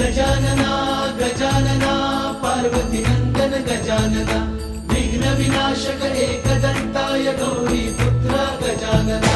गजानना गजानना पार्वती नंदन गजानना विघ्न विनाशक एकदंताय गौरी पुत्र गजानना